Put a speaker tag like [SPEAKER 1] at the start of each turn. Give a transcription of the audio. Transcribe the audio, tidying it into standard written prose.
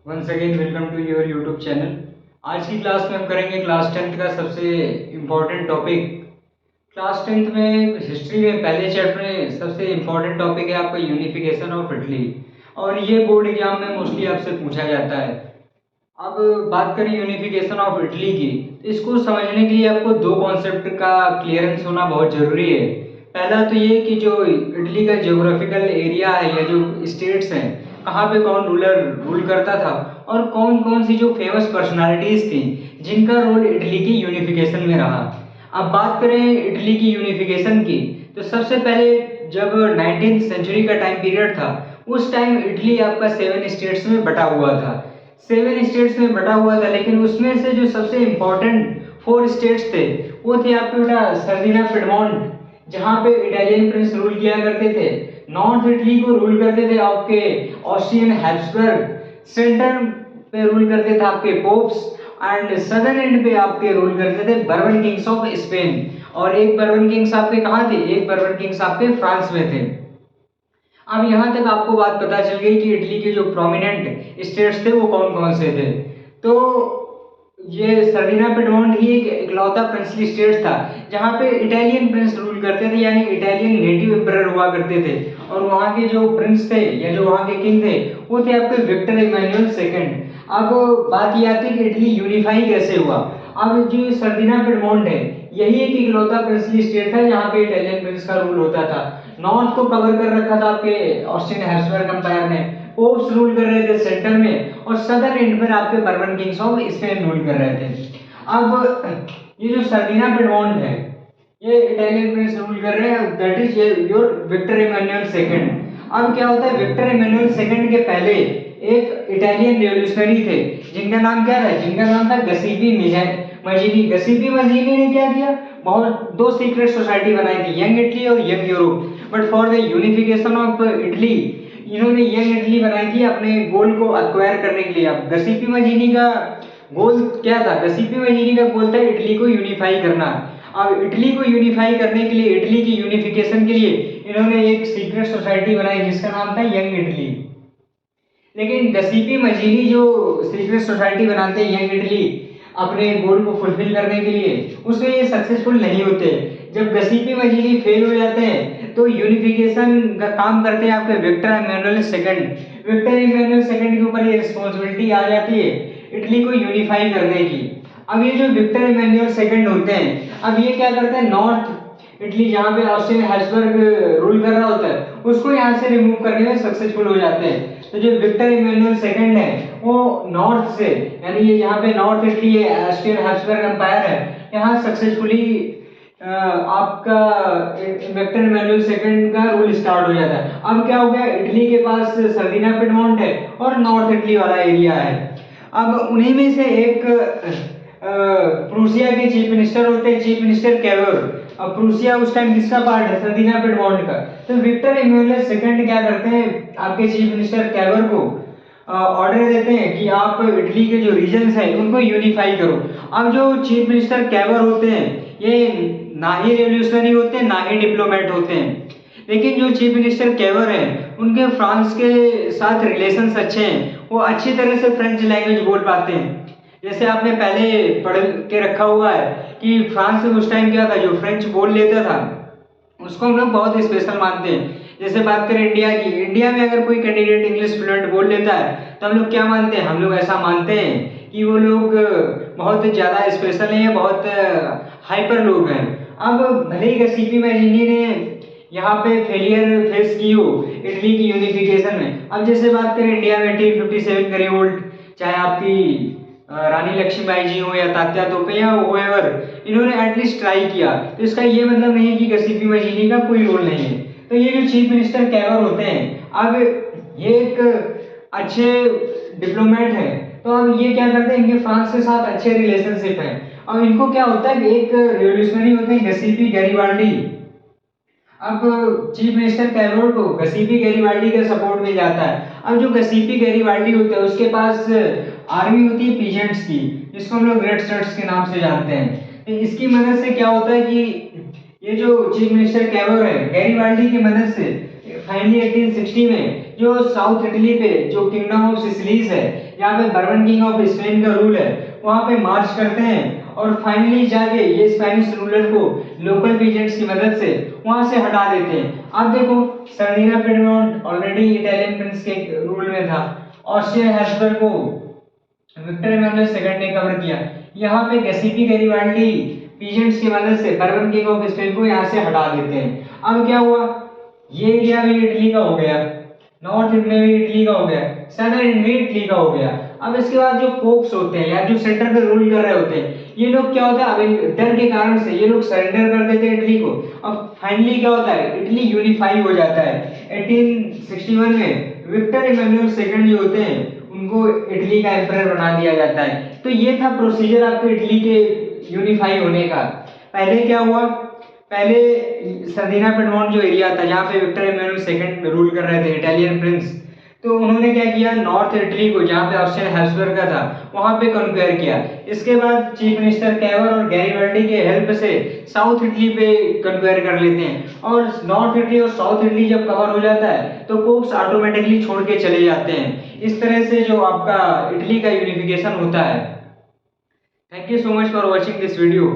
[SPEAKER 1] Once again welcome to your YouTube channel. आज की class में हम करेंगे क्लास टेंथ का सबसे इम्पोर्टेंट टॉपिक। क्लास टेंथ में हिस्ट्री में पहले चैप्टर में सबसे इम्पोर्टेंट टॉपिक है आपका यूनिफिकेशन ऑफ इटली, और ये बोर्ड एग्जाम में मोस्टली आपसे पूछा जाता है। अब बात करें यूनिफिकेशन ऑफ इटली की, तो इसको समझने के लिए आपको दो कॉन्सेप्ट का क्लियरेंस होना बहुत ज़रूरी है। पहला तो ये कि जो इटली का ज्योग्राफिकल एरिया है या जो स्टेट्स हैं, कहाँ पे कौन रूलर रूल करता था, और कौन कौन सी जो फेमस पर्सनालिटीज़ थी जिनका रोल इटली की यूनिफिकेशन में रहा। अब बात करें इटली की यूनिफिकेशन की, तो सबसे पहले जब 19th सेंचुरी का टाइम पीरियड था, उस टाइम इटली आपका 7 स्टेट्स में बटा हुआ था। 7 स्टेट्स में बटा हुआ था, लेकिन उसमें से जो सबसे इम्पोर्टेंट 4 स्टेट्स थे वो थे आपके बेटा सर्दिना पिडमोंट, जहाँ पे इटालियन प्रिंस रूल किया करते थे। नॉर्थ इटली को रूल करते थे आपके ऑस्ट्रियन हैब्सबर्ग। सेंटर पे रूल करते थे आपके पोप्स, एंड सदर्न एंड पे आपके रूल करते थे बर्बन किंग्स ऑफ स्पेन। और एक बर्बन किंग्स आपके कहाँ थे? एक बर्बन किंग्स आपके फ्रांस में थे। अब यहाँ तक आपको बात पता चल गई कि इटली के जो प्रोमिनेंट स्टेट्स थे वो कौन कौन से थे। तो ये सर्दिना पिडमोंट ही एक इकलौता प्रिंसली स्टेट था जहाँ पे इटालियन प्रिंस रूल करते थे, यानी इटालियन नेटिव एम्परर हुआ करते थे। और वहाँ के जो प्रिंस थे या जो वहाँ के किंग थे वो थे आपके विक्टर इमैनुअल सेकंड। अब बात ये आती है कि इटली यूनिफाई कैसे हुआ। अब जो सर्दिना पिडमोंट है, यही एक इकलौता प्रिंसली स्टेट था जहाँ पे इटालियन प्रिंस का रूल होता था। नॉर्थ को कवर कर रखा था आपके ऑस्ट्रियन हैब्सबर्ग एम्पायर ने, पोप्स रूल कर रहे थे सेंटर में, और सदर्न एंड पर आपके bourbon Kings of Spain rule कर रहे थे। अब ये जो सर्दिना पिडमोंट है, ये इटालियन प्रिंस रूल कर रहे हैं, that is your Victor Emmanuel second. अब क्या होता है, विक्टर इमैनुअल सेकंड के पहले एक इटालियन रेवोल्यूशनरी थे जिनका नाम क्या था? जिनका नाम था गसीपी मजीनी। गसीपी मजीनी ने क्या किया? बहुत दो सीक्रेट सोसाइटी बनाई थी, यंग इटली और young Europe. But for the unification of Italy, इन्होंने यंग इटली बनाई थी अपने गोल को अक्वायर करने के लिए। अब गसीपी मजीनी का गोल क्या था? गसीपी मजीनी का गोल था इटली को यूनिफाई करना। अब इटली को यूनिफाई करने के लिए, इटली की यूनिफिकेशन के लिए इन्होंने एक सीक्रेट सोसाइटी बनाई जिसका नाम था यंग इटली। लेकिन गसीपी मजीनी जो सीक्रेट सोसाइटी बनाते हैं यंग इटली अपने गोल को फुलफिल करने के लिए, उसमें ये सक्सेसफुल नहीं होते। जब गसीपी मजीनी फेल हो जाते हैं तो यूनिफिकेशन का काम करते हैं आपके Victor Emmanuel second. Victor Emmanuel second के ऊपर ये रिस्पॉन्सिबिलिटी आ जाती है इटली को यूनिफाई करने की। अब ये जो विक्टर इमैनुअल सेकंड होते हैं, अब ये क्या करते हैं, नॉर्थ इटली जहाँ पे ऑस्ट्रियन हैब्सबर्ग रूल कर रहा होता है उसको यहाँ से रिमूव करने में सक्सेसफुल हो जाते हैं। तो जो विक्टर इमैनुअल सेकंड है वो नॉर्थ से, यानी ये यहाँ पे नॉर्थ इटली है, ऑस्ट्रियन हैब्सबर्ग एम्पायर है, यहाँ सक्सेसफुली आपका विक्टर इमैनुअल सेकंड का रूल स्टार्ट हो जाता है। अब क्या हो गया, इटली के पास सर्दिना पिडमोंट है और नॉर्थ इटली वाला एरिया है। अब उन्हीं में से एक प्रूसिया के चीफ मिनिस्टर होते हैं, चीफ मिनिस्टर कैवर। अब प्रूसिया उस टाइम किसका पार्ट है? सर्दिना पिडमोंट का। तो विक्टर इमैनुअल सेकंड क्या करते हैं, आपके चीफ मिनिस्टर कैवर को ऑर्डर देते हैं कि आप इटली के जो रीजन्स हैं उनको यूनिफाई करो। अब जो चीफ मिनिस्टर कैवर होते हैं ये ना ही रेवोल्यूशनरी होते हैं ना ही डिप्लोमेट होते हैं, लेकिन जो चीफ मिनिस्टर कैवर हैं उनके फ्रांस के साथ रिलेशंस अच्छे हैं, वो अच्छी तरह से फ्रेंच लैंग्वेज बोल पाते हैं। जैसे आपने पहले पढ़ के रखा हुआ है कि फ्रांस में उस टाइम क्या था, जो फ्रेंच बोल लेता था उसको हम लोग बहुत स्पेशल मानते हैं। जैसे बात करें इंडिया की, इंडिया में अगर कोई कैंडिडेट इंग्लिश फ्लुएंट बोल लेता है तो हम लोग क्या मानते हैं? हम लोग ऐसा मानते हैं कि वो लोग बहुत ज़्यादा स्पेशल हैं, बहुत हाइपर लोग हैं। अब भले ही गसीपी मजीनी ने यहाँ पे फेलियर फेस की हो इटली की यूनिफिकेशन में। अब जैसे बात करें इंडिया में 1857 का रिवोल्ट, चाहे आपकी रानी लक्ष्मीबाई जी हो या तात्या तोपे या whoever, इन्होंने एटलीस्ट ट्राई किया। तो इसका ये मतलब नहीं है कि गसीपी मजीनी का कोई रोल नहीं है। तो ये जो चीफ मिनिस्टर कैवर होते हैं, अब ये एक अच्छे डिप्लोमेट हैं, तो अब ये क्या करते हैं, इनके फ्रांस के साथ अच्छे रिलेशनशिप हैं। अब इनको क्या होता है, एक रेवोल्यूशनरी होते हैं गसीपी गैरिबाल्डी। अब चीफ मिनिस्टर कैरोल को गसीपी गैरिबाल्डी का सपोर्ट मिल जाता है। अब जो गसीपी गैरिबाल्डी होता है उसके पास आर्मी होती है पीजेंट्स की, जिसको हम लोग रेड स्टर्ट्स के नाम से जानते हैं। तो इसकी मदद से क्या होता है कि ये जो चीफ मिनिस्टर कैरोल है, गैरिबाल्डी की मदद से फाइनली 1860 में जो साउथ इटली पे जो किंगडम ऑफ सिसिलीज है, यहाँ पे बर्बन किंग ऑफ स्पेन का रूल है, वहाँ पे मार्च करते हैं और फाइनली जाके ये स्पेनिश रूलर को लोकल पीजेंट्स की मदद से वहाँ से हटा देते हैं। अब देखो Ferdinand Piedmont already Italian Prince के रूल में था, ऑस्ट्रियन हैब्सबर्ग को विक्टर इमैनुअल सेकंड ने कवर किया। यहाँ पे गैसिपी गैरिबाल्डी पीजेंट्स की मदद से बर्बन किंग ऑफ स्पेन को यहाँ से हटा देते हैं। अब क्या हुआ, ये एरिया भी इटली का हो गया, नॉर्थ में भी इटली का हो गया, सदर्न भी इटली का हो गया। अब इसके बाद जो पोप्स होते हैं या जो सेंटर पे रूल कर रहे होते हैं, ये लोग क्या होता है, अब डर के कारण से ये लोग सरेंडर कर देते हैं इटली को। अब फाइनली क्या होता है, इटली यूनिफाई हो जाता है। 1861 में विक्टर इमैनुअल सेकंड जो होते हैं उनको इटली का एम्परर बना दिया जाता है। तो ये था प्रोसीजर आपके इटली के यूनिफाई होने का। पहले क्या हुआ, पहले सर्दिना पिडमोंट जो एरिया था जहाँ पे विक्टर इमैनुअल सेकंड रूल कर रहे थे इटालियन प्रिंस, तो उन्होंने क्या किया, नॉर्थ इटली को जहाँ पे ऑस्ट्रियन हैब्सबर्ग का था वहाँ पे कंक्वायर किया। इसके बाद चीफ मिनिस्टर कैवर और गैरिबाल्डी के हेल्प से साउथ इटली पे कंक्वायर कर लेते हैं और नॉर्थ इटली और साउथ इटली जब कवर हो जाता है तो पोप्स ऑटोमेटिकली छोड़ के चले जाते हैं। इस तरह से जो आपका इटली का यूनिफिकेशन होता है। Thank you so much for watching this video.